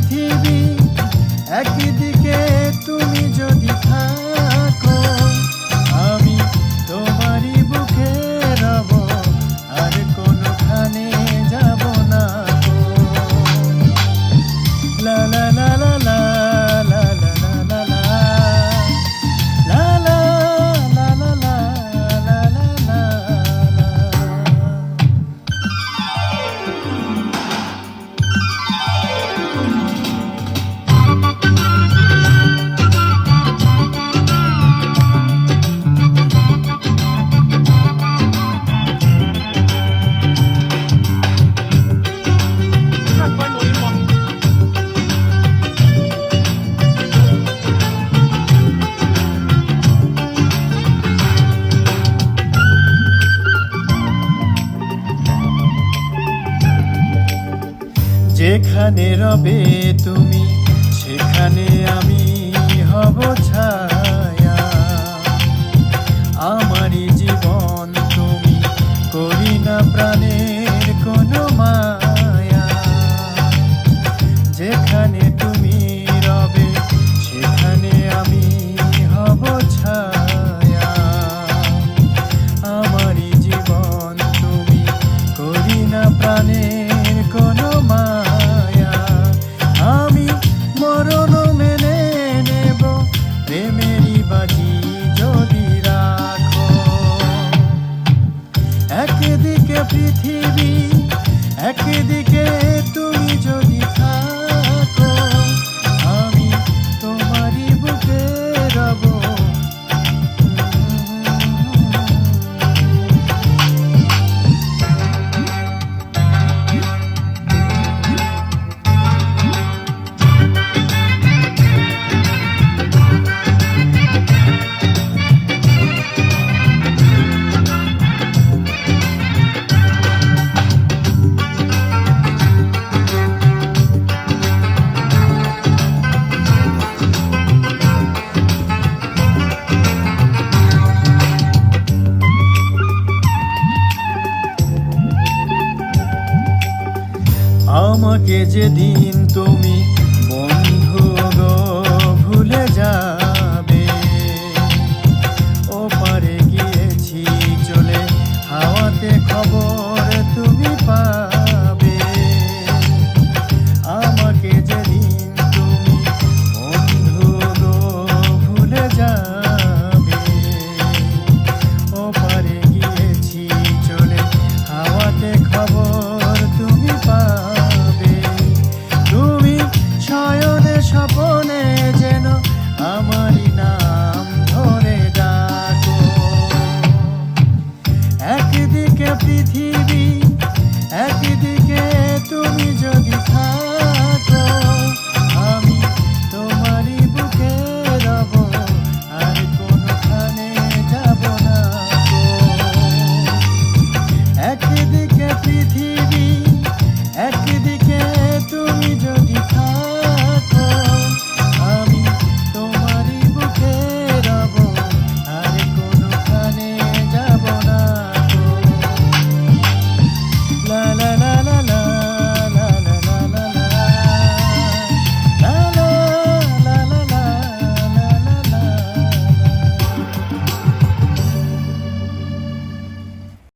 পৃথিবী, একদিকে তুমি যদি থাকো, আমি তোমারই বুকে রব, আর কোনোখানে যাব না গো। লা লা লা লা লা লা লা লা লা লা লা লা লা লা লা লা লা। যেখানে রবে তুমি, সেখানে আমি হব ছায়া। আমারই জীবন তুমি, করি না প্রাণের কোনো মায়া। যেখানে তুমি রবে, সেখানে আমি হব ছায়া। আমারই জীবন তুমি, করি না প্রাণের কোনো মায়া। আমি মরণ মেনে নেব, প্রেমেরই বাজি যদি রাখো। একদিকে পৃথিবী, একদিকে তুমি যদি থাকো, আমি তোমারই বুকে রব। আমাকে যেদিন তুমি বন্ধু গো ভুলে যাবে, ওপারে গিয়েছি চলে, হাওয়াতে খবর তুমি পাবে। আমাকে যেদিন তুমি বন্ধু গো ভুলে যাবে, ওপারে গিয়েছি চলে, হাওয়াতে খবর তুমি পাবে। তুমি